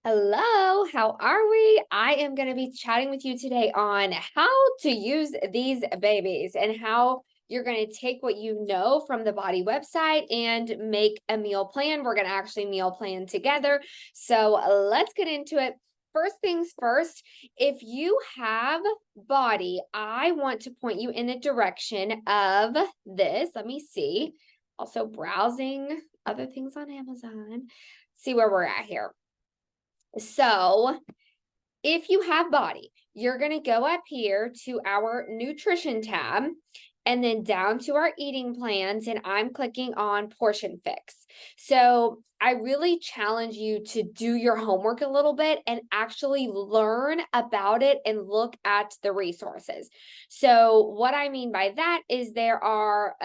Hello, how are we? I am going to be chatting with you today on how to use these babies and how you're going to take what you know from the body website and make a meal plan. We're going to actually meal plan together. So let's get into it. First things first, if you have body, I want to point you in the direction of this. Let me see. Also browsing other things on Amazon. See where we're at here. So if you have body, you're going to go up here to our nutrition tab and then down to our eating plans, and I'm clicking on portion fix. So I really challenge you to do your homework a little bit and actually learn about it and look at the resources. So what I mean by that is there are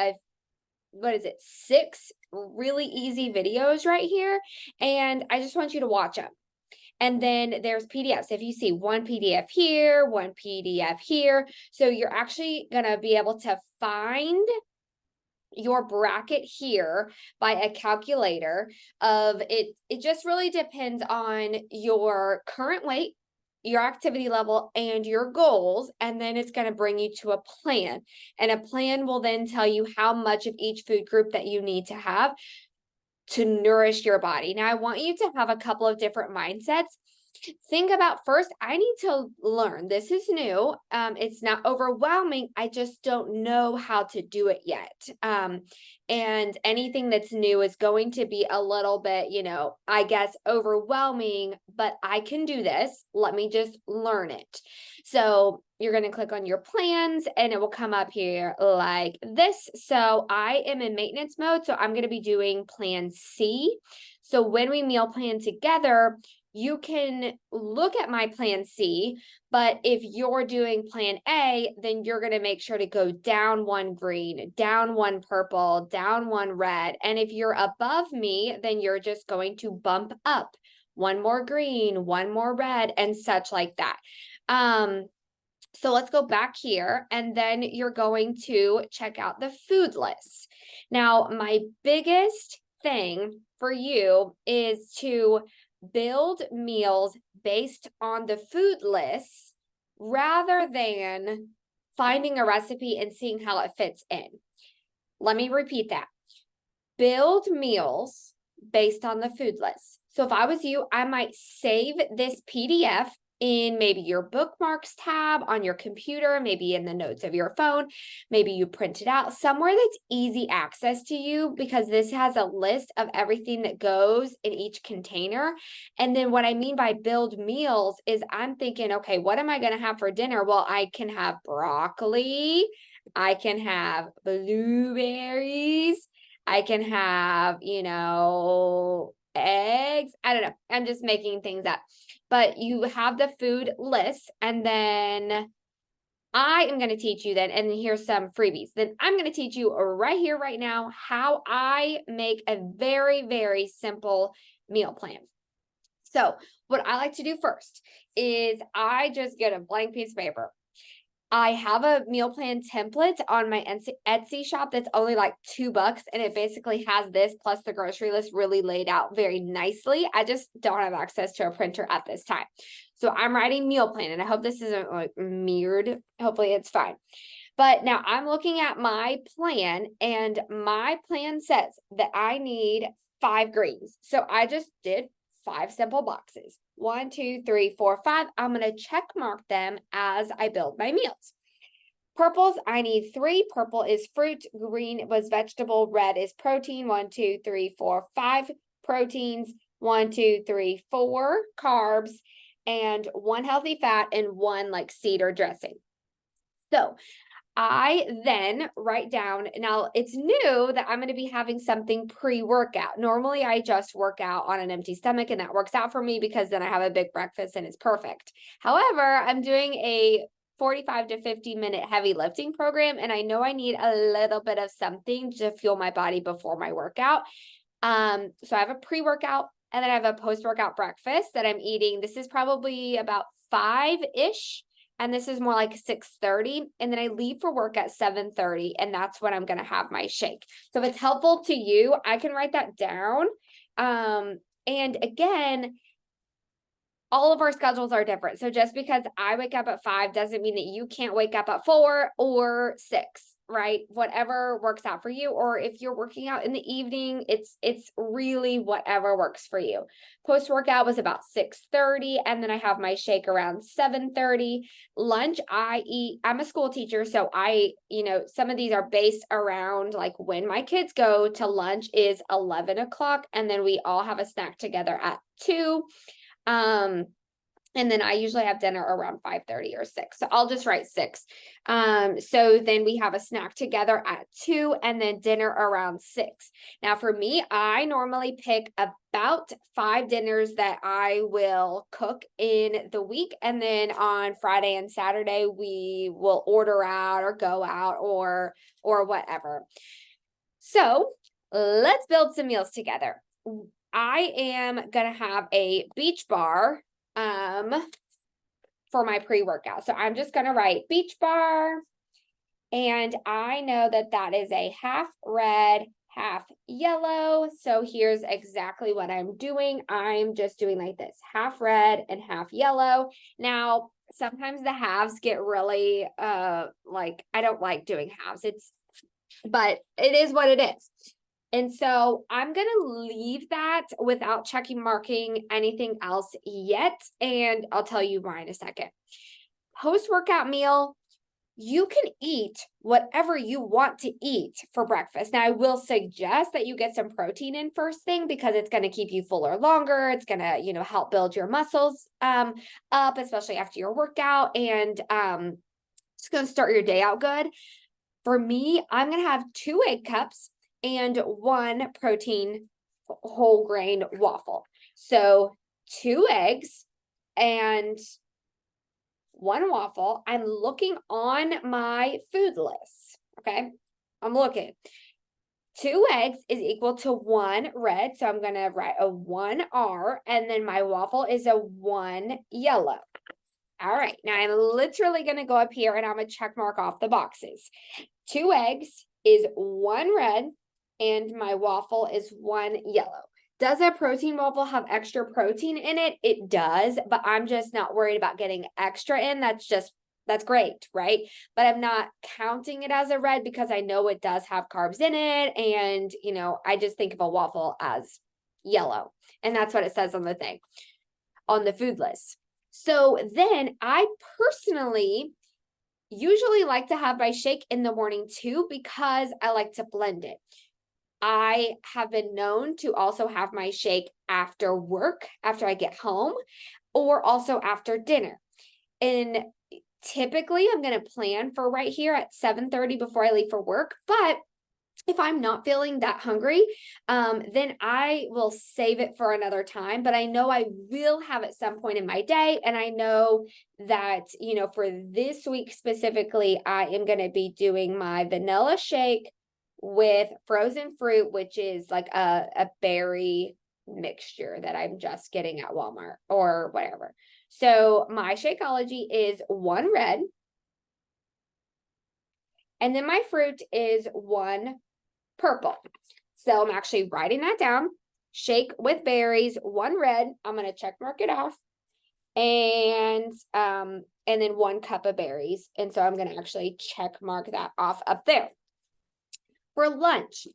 six really easy videos right here, and I just want you to watch them. And then there's PDFs. If you see one PDF here, one PDF here, so you're actually going to be able to find your bracket here by a calculator of it. It just really depends on your current weight, your activity level, and your goals. And then it's going to bring you to a plan. And a plan will then tell you how much of each food group that you need to have to nourish your body. Now, I want you to have a couple of different mindsets. Think about first, I need to learn. This is new. It's not overwhelming. I just don't know how to do it yet. And anything that's new is going to be a little bit, I guess, overwhelming, but I can do this. Let me just learn it. So you're going to click on your plans and it will come up here like this. So I am in maintenance mode. So I'm going to be doing plan C. So when we meal plan together, you can look at my plan C, but if you're doing plan A, then you're going to make sure to go down one green, down one purple, down one red. And if you're above me, then you're just going to bump up one more green, one more red, and such like that. So let's go back here, and then you're going to check out the food list. Now, my biggest thing for you is to build meals based on the food list rather than finding a recipe and seeing how it fits in. Let me repeat that. Build meals based on the food list. So if I was you, I might save this PDF in maybe your bookmarks tab on your computer, maybe in the notes of your phone, maybe you print it out somewhere that's easy access to you, because this has a list of everything that goes in each container. And then what I mean by build meals is I'm thinking, okay, what am I going to have for dinner? Well, I can have broccoli, I can have blueberries, I can have, eggs. I don't know. I'm just making things up. But you have the food list, and then I am going to teach you then, and here's some freebies. Then I'm going to teach you right here, right now, how I make a very, very simple meal plan. So what I like to do first is I just get a blank piece of paper. I have a meal plan template on my Etsy shop that's only like $2, and it basically has this plus the grocery list really laid out very nicely. I just don't have access to a printer at this time. So I'm writing meal plan, and I hope this isn't like mirrored. Hopefully it's fine. But now I'm looking at my plan, and my plan says that I need 5 greens. So I just did 5 simple boxes. 1, 2, 3, 4, 5. I'm going to check mark them as I build my meals. Purples, I need 3. Purple is fruit, green was vegetable, red is protein. 1, 2, 3, 4, 5 proteins. 1, 2, 3, 4 carbs, and 1 healthy fat, and 1 like cedar dressing. So I then write down, now it's new that I'm going to be having something pre-workout. Normally I just work out on an empty stomach, and that works out for me because then I have a big breakfast and it's perfect. However, I'm doing a 45 to 50 minute heavy lifting program, and I know I need a little bit of something to fuel my body before my workout. So I have a pre-workout, and then I have a post-workout breakfast that I'm eating. This is probably about 5-ish. And this is more like 6:30. And then I leave for work at 7:30. And that's when I'm going to have my shake. So if it's helpful to you, I can write that down. And again, all of our schedules are different. So just because I wake up at 5 doesn't mean that you can't wake up at 4 or 6, right? Whatever works out for you. Or if you're working out in the evening, it's really whatever works for you. Post workout was about 6:30, and then I have my shake around 7:30. Lunch, I'm a school teacher, so some of these are based around like when my kids go to lunch is 11 o'clock, and then we all have a snack together at 2. And then I usually have dinner around 5:30 or 6. So I'll just write 6. So then we have a snack together at 2 and then dinner around 6. Now for me, I normally pick about 5 dinners that I will cook in the week. And then on Friday and Saturday, we will order out or go out or whatever. So let's build some meals together. I am going to have a beach bar for my pre-workout. So I'm just going to write beach bar. And I know that that is a half red, half yellow. So here's exactly what I'm doing. I'm just doing like this, half red and half yellow. Now, sometimes the halves get really, I don't like doing halves. But it is what it is. And so I'm going to leave that without marking anything else yet. And I'll tell you why in a second. Post-workout meal, you can eat whatever you want to eat for breakfast. Now, I will suggest that you get some protein in first thing because it's going to keep you fuller longer. It's going to, help build your muscles up, especially after your workout. And it's going to start your day out good. For me, I'm going to have 2 egg cups and 1 protein whole grain waffle. So 2 eggs and 1 waffle. I'm looking on my food list. Okay. I'm looking. 2 eggs is equal to 1 red. So I'm going to write a 1 R, and then my waffle is a 1 yellow. All right. Now I'm literally going to go up here and I'm going to check mark off the boxes. 2 eggs is 1 red, and my waffle is 1 yellow. Does a protein waffle have extra protein in it? It does, but I'm just not worried about getting extra in. That's great, right? But I'm not counting it as a red because I know it does have carbs in it. And, I just think of a waffle as yellow. And that's what it says on the thing, on the food list. So then I personally usually like to have my shake in the morning too, because I like to blend it. I have been known to also have my shake after work, after I get home, or also after dinner. And typically I'm going to plan for right here at 7:30 before I leave for work. But if I'm not feeling that hungry, then I will save it for another time. But I know I will have at some point in my day. And I know that, for this week specifically, I am going to be doing my vanilla shake with frozen fruit, which is like a berry mixture that I'm just getting at Walmart or whatever. So my Shakeology is 1 red. And then my fruit is 1 purple. So I'm actually writing that down. Shake with berries, 1 red. I'm going to check mark it off. And then 1 cup of berries. And so I'm going to actually check mark that off up there. For lunch,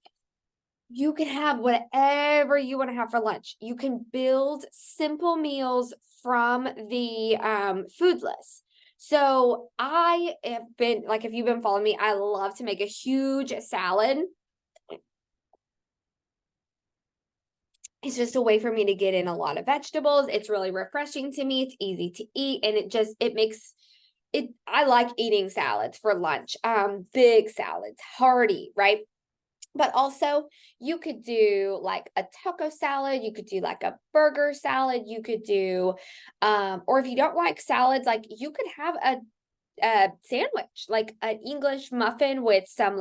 you can have whatever you want to have for lunch. You can build simple meals from the food list. So I have been, if you've been following me, I love to make a huge salad. It's just a way for me to get in a lot of vegetables. It's really refreshing to me. It's easy to eat, and it makes it. I like eating salads for lunch. Big salads, hearty, right? But also you could do like a taco salad. You could do like a burger salad. You could do, or if you don't like salads, you could have a sandwich, like an English muffin with some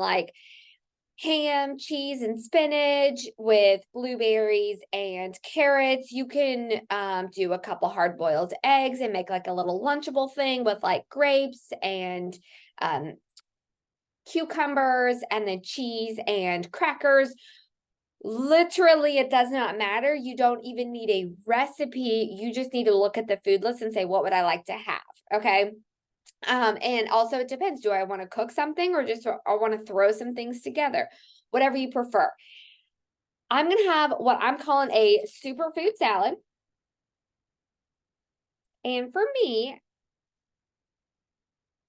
ham, cheese, and spinach with blueberries and carrots. You can do a couple hard-boiled eggs and make a little Lunchable thing with grapes and cucumbers and then cheese and crackers. Literally, it does not matter. You don't even need a recipe. You just need to look at the food list and say, what would I like to have? Okay. And also it depends. Do I want to cook something or just I want to throw some things together? Whatever you prefer. I'm going to have what I'm calling a superfood salad. And for me,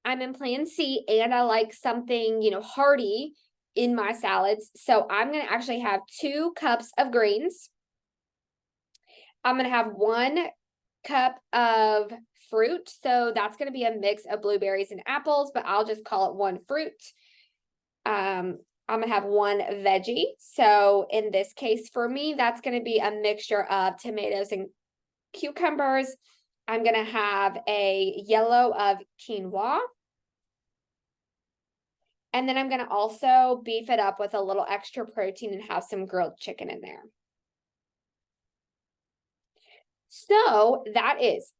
I'm in plan C and I like something, hearty in my salads. So I'm going to actually have 2 cups of greens. I'm going to have 1 cup of fruit. So that's going to be a mix of blueberries and apples, but I'll just call it 1 fruit. I'm going to have 1 veggie. So in this case, for me, that's going to be a mixture of tomatoes and cucumbers. I'm going to have a yellow of quinoa. And then I'm going to also beef it up with a little extra protein and have some grilled chicken in there. So that is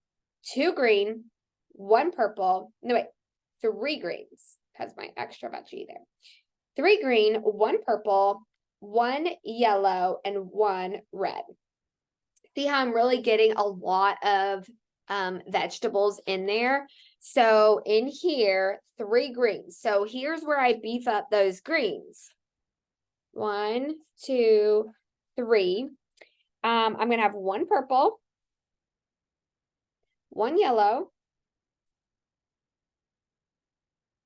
2 green, 1 purple. No, wait, 3 greens because my extra veggie there. 3 green, 1 purple, 1 yellow, and 1 red. See how I'm really getting a lot of vegetables in there. So in here, 3 greens. So here's where I beef up those greens. 1, 2, 3. I'm going to have 1 purple, 1 yellow,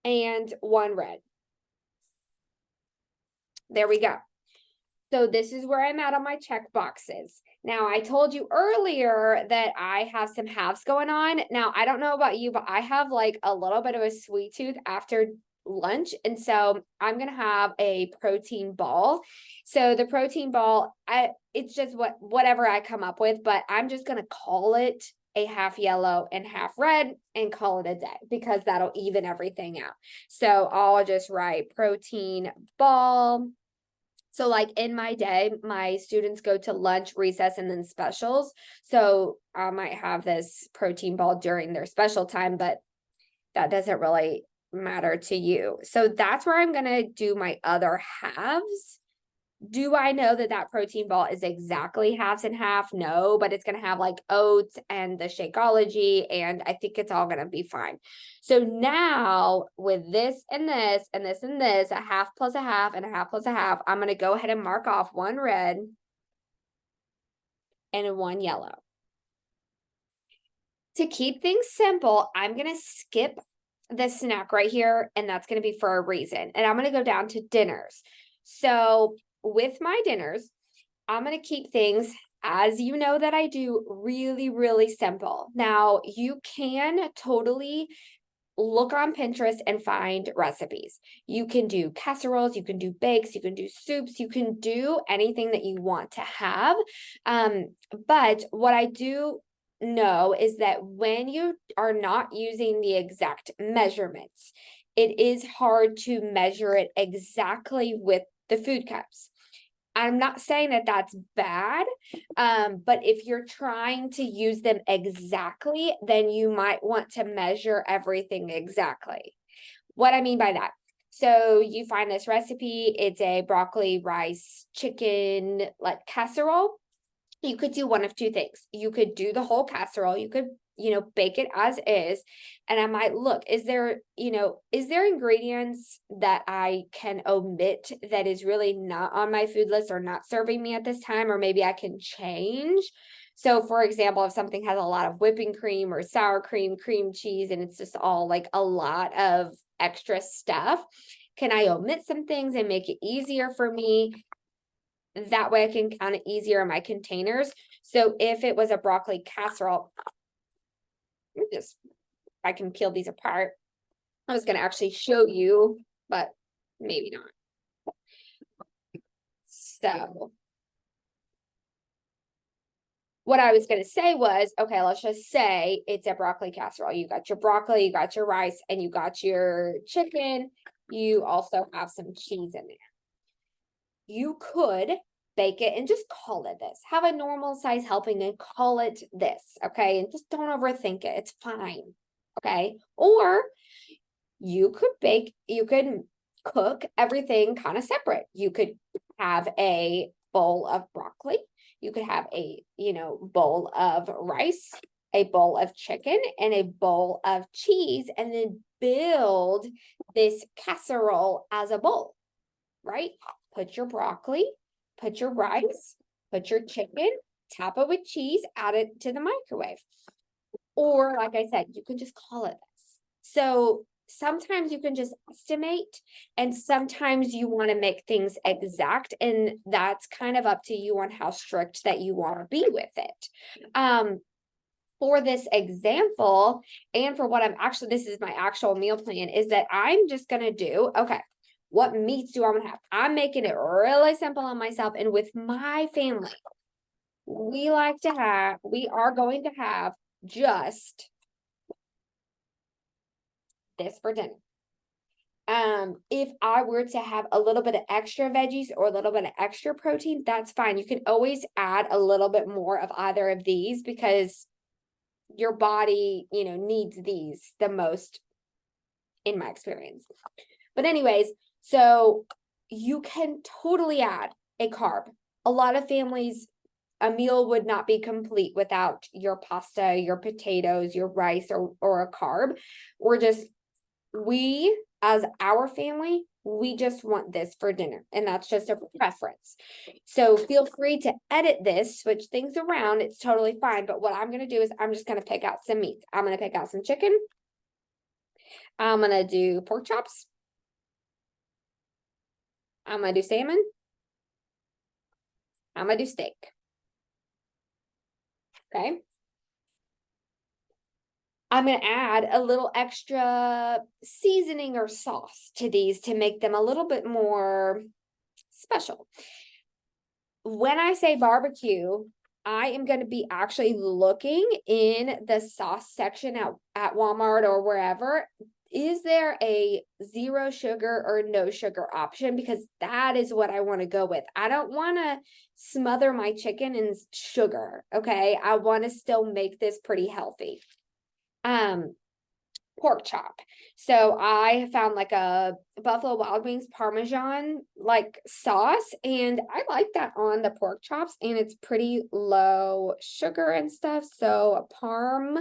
and 1 red. There we go. So this is where I'm at on my check boxes. Now, I told you earlier that I have some halves going on. Now, I don't know about you, but I have like a little bit of a sweet tooth after lunch. And so I'm going to have a protein ball. So the protein ball, it's just whatever I come up with, but I'm just going to call it a half yellow and half red and call it a day because that'll even everything out. So I'll just write protein ball. So like in my day, my students go to lunch, recess, and then specials. So I might have this protein ball during their special time, but that doesn't really matter to you. So that's where I'm going to do my other halves. Do I know that that protein ball is exactly halves and half? No, but it's going to have like oats and the Shakeology, and I think it's all going to be fine. So now with this and this and this and this, a half plus a half and a half plus a half, I'm going to go ahead and mark off 1 red and 1 yellow. To keep things simple, I'm going to skip the snack right here, and that's going to be for a reason. And I'm going to go down to dinners. So with my dinners, I'm going to keep things, as you know that I do, really, really simple. Now, you can totally look on Pinterest and find recipes. You can do casseroles, you can do bakes, you can do soups, you can do anything that you want to have. But what I do know is that when you are not using the exact measurements, it is hard to measure it exactly with the food cups. I'm not saying that that's bad, but if you're trying to use them exactly, then you might want to measure everything exactly. What I mean by that. So you find this recipe, it's a broccoli, rice, chicken, like casserole. You could do one of 2 things. You could do the whole casserole. You could, bake it as is. And I might look, is there ingredients that I can omit that is really not on my food list or not serving me at this time, or maybe I can change. So for example, if something has a lot of whipping cream or sour cream, cream cheese, and it's just all like a lot of extra stuff, can I omit some things and make it easier for me? That way I can count it easier in my containers. So if it was a broccoli casserole, I can peel these apart. I was going to actually show you, but maybe not. So what I was going to say was, okay, let's just say it's a broccoli casserole. You got your broccoli, you got your rice, and you got your chicken. You also have some cheese in there. You could bake it and just call it this. Have a normal size helping and call it this, okay? And just don't overthink it. It's fine, okay? Or you could cook everything kind of separate. You could have a bowl of broccoli. You could have a, bowl of rice, a bowl of chicken, and a bowl of cheese, and then build this casserole as a bowl, right? Put your broccoli, put your rice, put your chicken, top it with cheese, add it to the microwave. Or like I said, you can just call it this. So sometimes you can just estimate, and sometimes you want to make things exact, and that's kind of up to you on how strict that you want to be with it. For this example, and for what this is my actual meal plan, is that I'm just going to do, okay, what meats do I want to have? I'm making it really simple on myself and with my family. We are going to have just this for dinner. If I were to have a little bit of extra veggies or a little bit of extra protein, that's fine. You can always add a little bit more of either of these because your body, needs these the most in my experience. But anyways, so you can totally add a carb. A lot of families, a meal would not be complete without your pasta, your potatoes, your rice, or a carb. We, as our family, we just want this for dinner, and that's just a preference. So feel free to edit this, switch things around. It's totally fine. But what I'm going to do is I'm just going to pick out some meats. I'm going to pick out some chicken. I'm going to do pork chops. I'm going to do salmon. I'm going to do steak. Okay. I'm going to add a little extra seasoning or sauce to these to make them a little bit more special. When I say barbecue, I am going to be actually looking in the sauce section at Walmart or wherever. Is there a 0 sugar or no sugar option? Because that is what I want to go with. I don't want to smother my chicken in sugar. Okay. I want to still make this pretty healthy. Pork chop. So I found like a Buffalo Wild Wings Parmesan like sauce, and I like that on the pork chops, and it's pretty low sugar and stuff. So a parm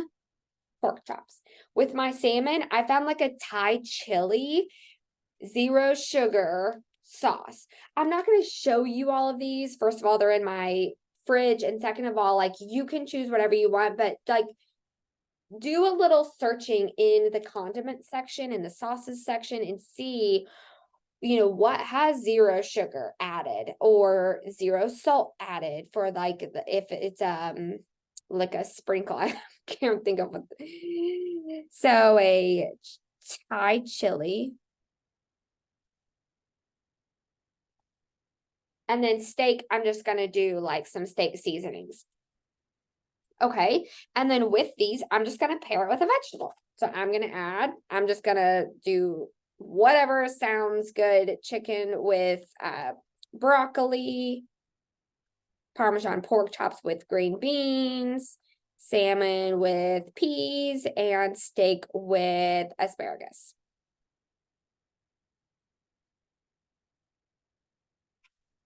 pork chops. With my salmon, I found like a Thai chili 0 sugar sauce. I'm not going to show you all of these. First of all, they're in my fridge, and second of all, like you can choose whatever you want, but like do a little searching in the condiment section and the sauces section and see, what has 0 sugar added or 0 salt added for like if it's like a sprinkle. I can't think of what. So a Thai chili. And then steak, I'm just going to do like some steak seasonings. Okay. And then with these, I'm just going to pair it with a vegetable. So I'm just going to do whatever sounds good. Chicken with broccoli, Parmesan pork chops with green beans, salmon with peas, and steak with asparagus.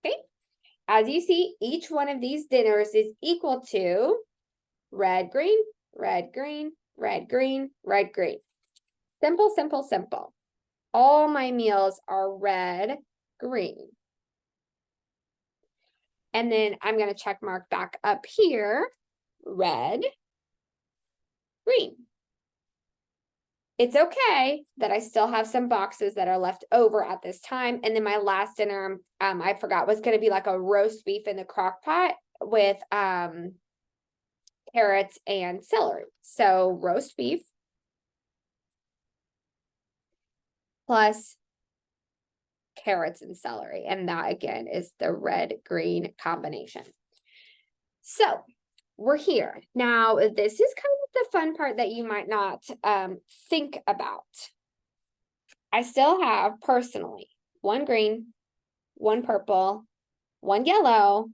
Okay. As you see, each one of these dinners is equal to red, green, red, green, red, green, red, green. Simple, simple, simple. All my meals are red, green. And then I'm going to check mark back up here, red, green. It's okay that I still have some boxes that are left over at this time. And then my last dinner, I forgot, was going to be like a roast beef in the crock pot with carrots and celery. So roast beef plus carrots and celery. And that again is the red-green combination. So we're here. Now, this is kind of the fun part that you might not think about. I still have personally 1 green, 1 purple, 1 yellow.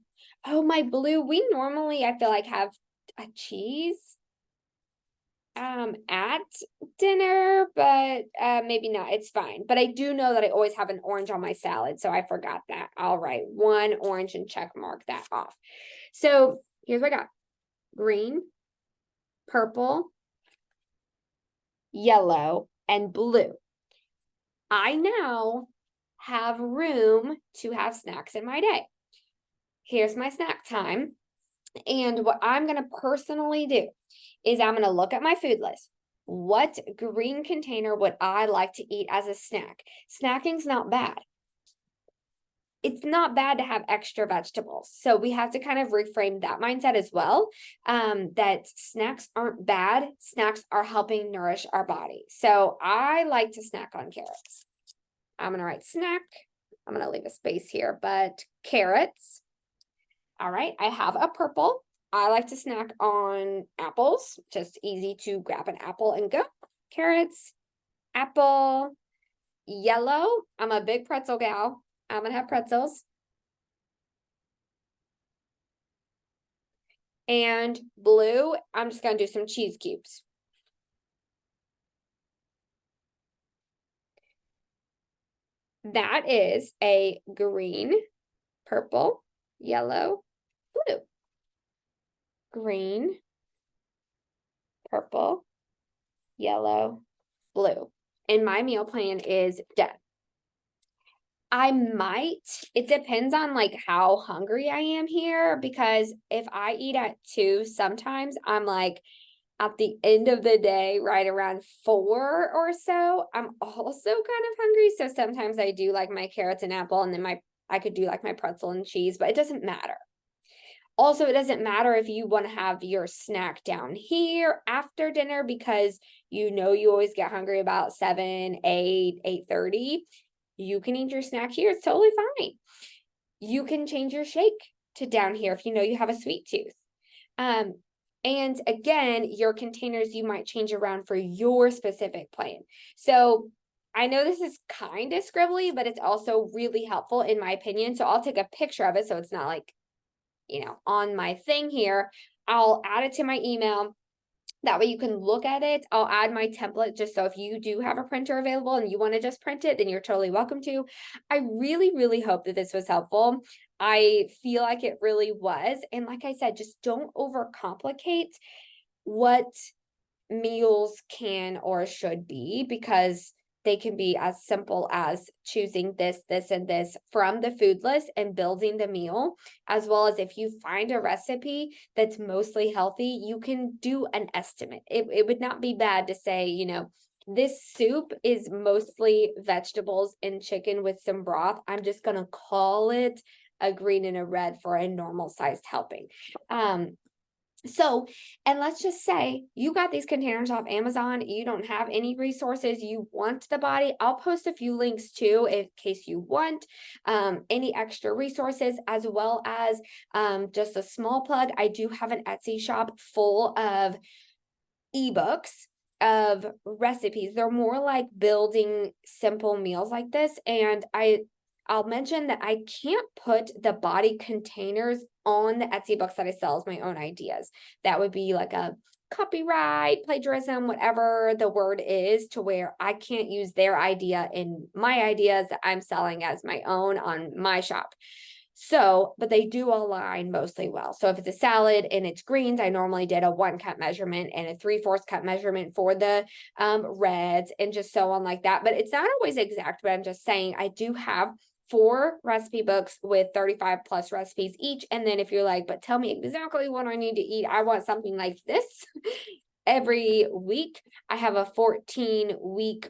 Oh, my blue. We normally, I feel like, have a cheese. at dinner, but maybe not. It's fine. But I do know that I always have an orange on my salad, so I forgot that. I'll write 1 orange and check mark that off. So here's what I got: green, purple, yellow, and blue. I now have room to have snacks in my day. Here's my snack time. And what I'm going to personally do is I'm going to look at my food list. What green container would I like to eat as a snack? Snacking's not bad. It's not bad to have extra vegetables. So we have to kind of reframe that mindset as well, that snacks aren't bad. Snacks are helping nourish our body. So I like to snack on carrots. I'm going to write snack. I'm going to leave a space here, but carrots. All right, I have a purple. I like to snack on apples. Just easy to grab an apple and go. Carrots, apple, yellow. I'm a big pretzel gal. I'm gonna have pretzels. And blue, I'm just gonna do some cheese cubes. That is a green, purple, yellow, blue. Green, purple, yellow, blue. And my meal plan is done. It depends on like how hungry I am here, because if I eat at 2, sometimes I'm like at the end of the day, right around 4 or so, I'm also kind of hungry. So sometimes I do like my carrots and apple, and then I could do like my pretzel and cheese, but it doesn't matter. Also, it doesn't matter if you want to have your snack down here after dinner, because you always get hungry about 7, 8, 8:30. You can eat your snack here. It's totally fine. You can change your shake to down here if you have a sweet tooth. And again, your containers you might change around for your specific plan. So I know this is kind of scribbly, but it's also really helpful in my opinion. So I'll take a picture of it so it's not like, on my thing here. I'll add it to my email. That way you can look at it. I'll add my template just so if you do have a printer available and you want to just print it, then you're totally welcome to. I really, really hope that this was helpful. I feel like it really was. And like I said, just don't overcomplicate what meals can or should be, because they can be as simple as choosing this, this, and this from the food list and building the meal, as well as if you find a recipe that's mostly healthy, you can do an estimate. It would not be bad to say, this soup is mostly vegetables and chicken with some broth. I'm just going to call it a green and a red for a normal sized helping. And let's just say you got these containers off Amazon, you don't have any resources, you want the body. I'll post a few links too, in case you want any extra resources, as well as just a small plug. I do have an Etsy shop full of ebooks of recipes. They're more like building simple meals like this. And I'll mention that I can't put the body containers on the Etsy books that I sell as my own ideas. That would be like a copyright, plagiarism, whatever the word is, to where I can't use their idea in my ideas that I'm selling as my own on my shop. So, but they do align mostly well. So if it's a salad and it's greens, I normally did a 1 cup measurement and a 3/4 cup measurement for the reds, and just so on like that. But it's not always exact, but I'm just saying I do have 4 recipe books with 35 plus recipes each. And then if you're like, but tell me exactly what I need to eat, I want something like this every week, I have a 14-week,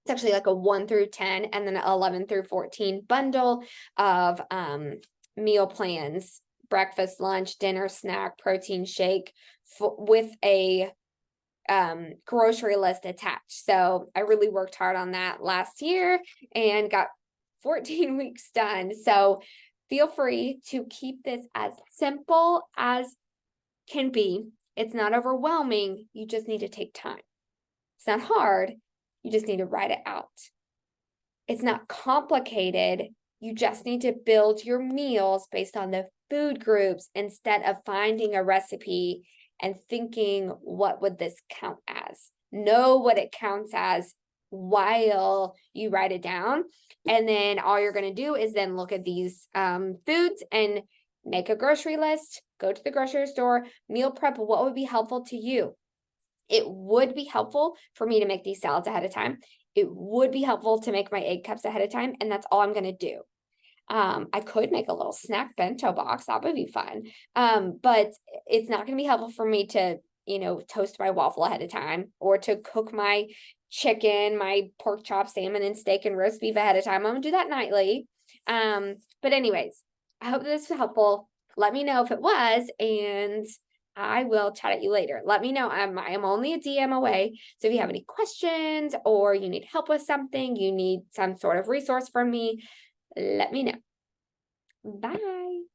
it's actually like a 1 through 10 and then 11 through 14 bundle of meal plans: breakfast, lunch, dinner, snack, protein shake, with a grocery list attached. So I really worked hard on that last year and got 14 weeks done. So feel free to keep this as simple as can be. It's not overwhelming. You just need to take time. It's not hard. You just need to write it out. It's not complicated. You just need to build your meals based on the food groups instead of finding a recipe and thinking, what would this count as? Know what it counts as while you write it down. And then all you're going to do is then look at these foods and make a grocery list, go to the grocery store, meal prep. What would be helpful to you? It would be helpful for me to make these salads ahead of time. It would be helpful to make my egg cups ahead of time. And that's all I'm going to do. I could make a little snack bento box. That would be fun. But it's not going to be helpful for me to, toast my waffle ahead of time or to cook my chicken, my pork chop, salmon, and steak and roast beef ahead of time. I'm going to do that nightly. But anyways, I hope this was helpful. Let me know if it was, and I will chat at you later. Let me know. I am only a DM away. So if you have any questions or you need help with something, you need some sort of resource from me, let me know. Bye.